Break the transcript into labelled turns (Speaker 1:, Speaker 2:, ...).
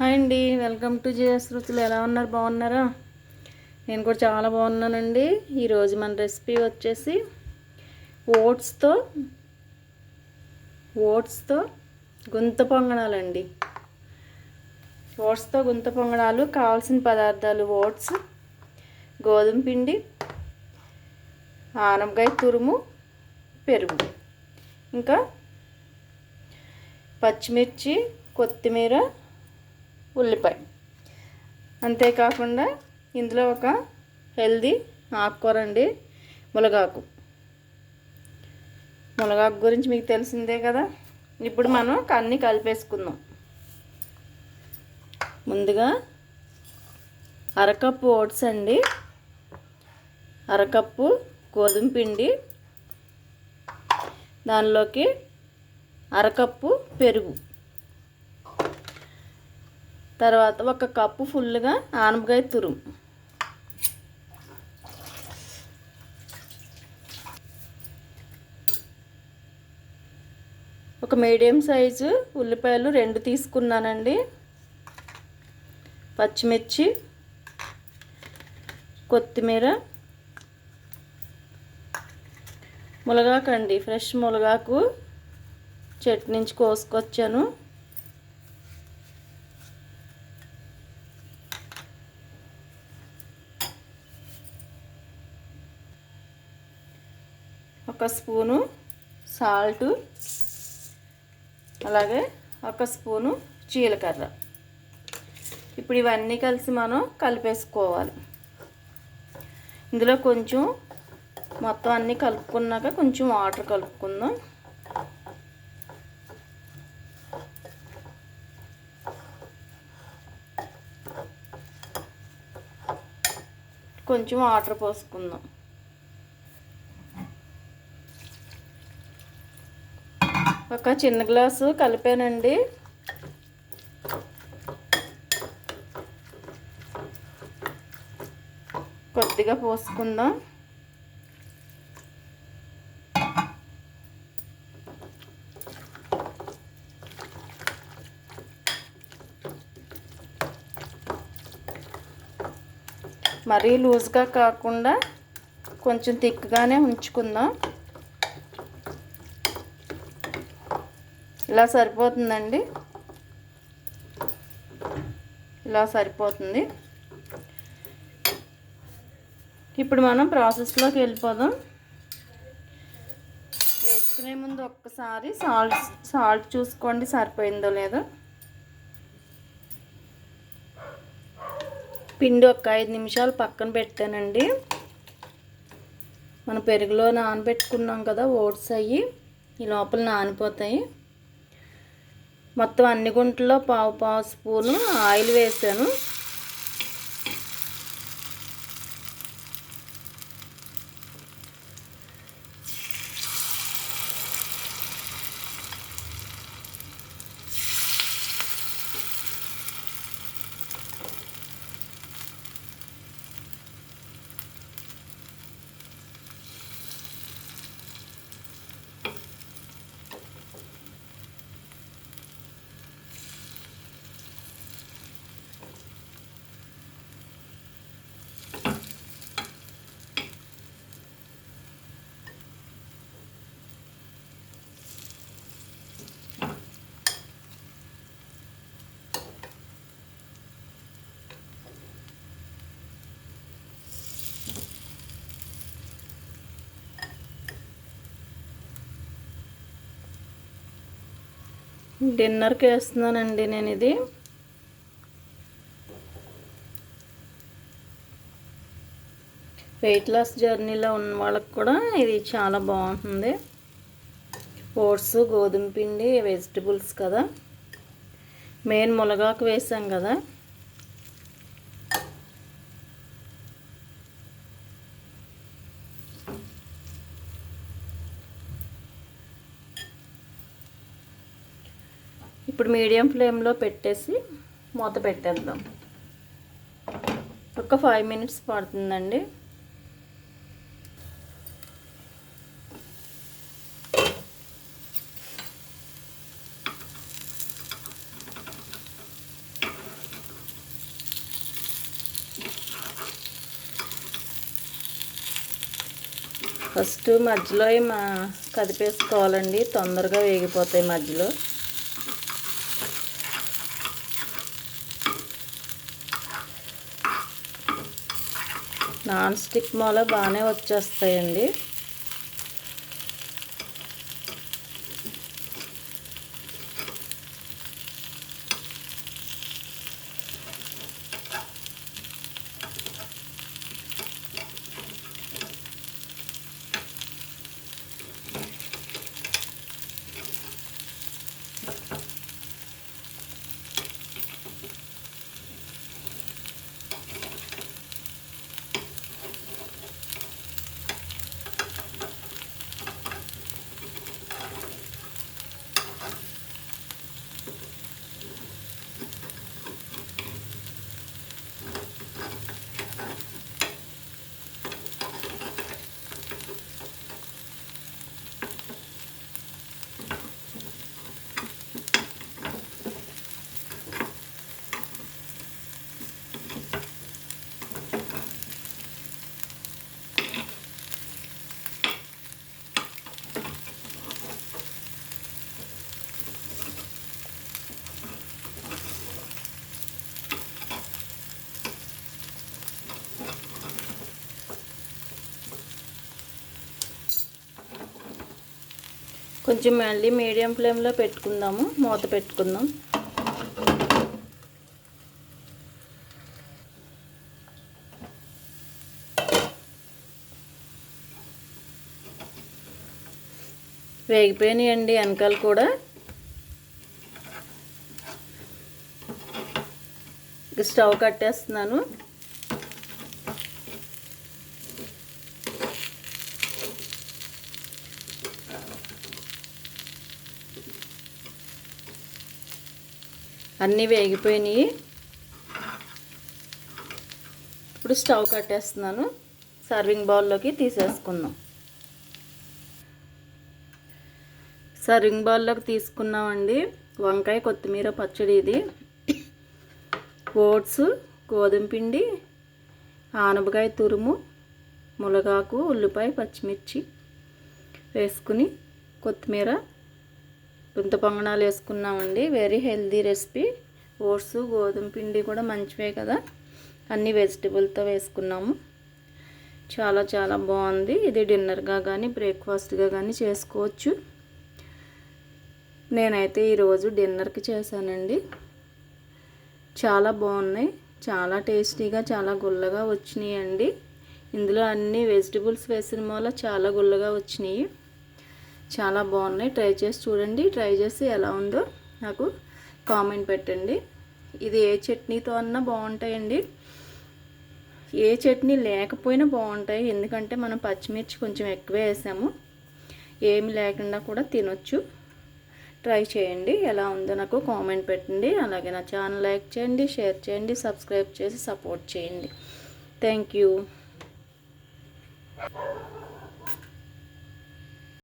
Speaker 1: Hi అండి, welcome to JS రుచులు. ఎలా ఉన్నారు? బాగున్నారా? నేను కూడా చాలా బాగున్నానండి. ఈరోజు మన రెసిపీ వచ్చేసి ఓట్స్తో గుంత పొంగనాలండి. ఓట్స్తో గుంత పొంగనాలు కావాల్సిన పదార్థాలు: ఓట్స్, గోధుమ పిండి, ఆనపకాయ తురుము, పెరుగు, ఇంకా పచ్చిమిర్చి, కొత్తిమీర, ఉల్లిపాయ. అంతేకాకుండా ఇందులో ఒక హెల్దీ ఆకుకూర అండి, మునగాకు. మునగాకు గురించి మీకు తెలిసిందే కదా. ఇప్పుడు మనం అన్నీ కలిపేసుకుందాం. ముందుగా అరకప్పు ఓట్స్ అండి, అరకప్పు గోధుమ పిండి, దానిలోకి అరకప్పు పెరుగు, తర్వాత ఒక కప్పు ఫుల్గా ఆనపకాయ తురుము, ఒక మీడియం సైజు ఉల్లిపాయలు 2 తీసుకున్నానండి, పచ్చిమిర్చి, కొత్తిమీర, మునగాకు అండి, ఫ్రెష్ మునగాకు చెట్టు నుంచి కోసుకొచ్చాను, ఒక స్పూను సాల్టు, అలాగే ఒక స్పూను జీలకర్ర. ఇప్పుడు ఇవన్నీ కలిసి మనం కలిపేసుకోవాలి. ఇందులో కొంచెం మొత్తం అన్నీ కలుపుకున్నాక కొంచెం వాటర్ కలుపుకుందాం. కొంచెం వాటర్ పోసుకుందాం. ఒక చిన్న గ్లాసు కలిపానండి. కొద్దిగా పోసుకుందాం. మరీ లూజ్గా కాకుండా కొంచెం థిక్గానే ఉంచుకుందాం. ఇలా సరిపోతుందండి, ఇలా సరిపోతుంది. ఇప్పుడు మనం ప్రాసెస్లోకి వెళ్ళిపోదాం. వేసుకునే ముందు ఒక్కసారి సాల్ట్ చూసుకోండి, సరిపోయిందో లేదో. పిండి ఒక 5 నిమిషాలు పక్కన పెట్టానండి. మనం పెరుగులో నానబెట్టుకున్నాం కదా ఓట్స్, అయ్యి ఈ లోపల నానిపోతాయి. మొత్తం అన్ని గుంటల్లో పావు స్పూను ఆయిల్ వేసాను. డిన్నర్కి వేస్తున్నానండి నేను ఇది. వెయిట్ లాస్ జర్నీలో ఉన్న వాళ్ళకి కూడా ఇది చాలా బాగుంటుంది. ఓట్స్, గోధుమ పిండి, వెజిటబుల్స్ కదా, మెయిన్ మునగాకు వేసాం కదా. ఇప్పుడు మీడియం ఫ్లేమ్లో పెట్టేసి మూత పెట్టేద్దాం. ఒక 5 మినిట్స్ పడుతుందండి. ఫస్ట్ మధ్యలో కదిపేసుకోవాలండి, తొందరగా వేగిపోతాయి మధ్యలో. నాన్ స్టిక్ మూల బాగానే వచ్చేస్తాయండి. కొంచెం మళ్ళీ మీడియం ఫ్లేమ్లో పెట్టుకుందాము, మూత పెట్టుకుందాం. వేగిపోయినాయండి వెనకాల కూడా. స్టవ్ కట్టేస్తున్నాను. అన్నీ వేగిపోయినాయి. ఇప్పుడు స్టవ్ కట్టేస్తున్నాను. సర్వింగ్ బౌల్లోకి తీసేసుకుందాం. సర్వింగ్ బౌల్లోకి తీసుకున్నామండి. వంకాయ కొత్తిమీర పచ్చడి ఇది. ఓట్స్, గోధుమ పిండి, ఆనపకాయ తురుము, మునగాకు, ఉల్లిపాయ, పచ్చిమిర్చి వేసుకుని కొత్తిమీర, గుంత పొంగనాలు వేసుకున్నామండి. Very healthy recipe. ఓట్స్, గోధుమ పిండి కూడా మంచివే కదా. అన్ని వెజిటబుల్తో వేసుకున్నాము. చాలా చాలా బాగుంది. ఇది డిన్నర్గా కానీ బ్రేక్ఫాస్ట్గా కానీ చేసుకోవచ్చు. నేనైతే ఈరోజు డిన్నర్కి చేశానండి. చాలా బాగున్నాయి, చాలా టేస్టీగా, చాలా గుల్లగా వచ్చినాయండి. ఇందులో అన్ని వెజిటబుల్స్ వేసిన వల్ల చాలా గుల్లగా వచ్చినాయి. చాలా బాగున్నాయి. ట్రై చేసి చూడండి. ట్రై చేసి ఎలా ఉందో నాకు కామెంట్ పెట్టండి. ఇది ఏ చట్నీతో అన్నా బాగుంటాయండి, ఏ చట్నీ లేకపోయినా బాగుంటాయి. ఎందుకంటే మనం పచ్చిమిర్చి కొంచెం ఎక్కువే వేసాము. ఏమి లేకుండా కూడా తినొచ్చు. ట్రై చేయండి. ఎలా ఉందో నాకు కామెంట్ పెట్టండి. అలాగే నా ఛానల్ లైక్ చేయండి, షేర్ చేయండి, సబ్స్క్రైబ్ చేసి సపోర్ట్ చేయండి. Thank you.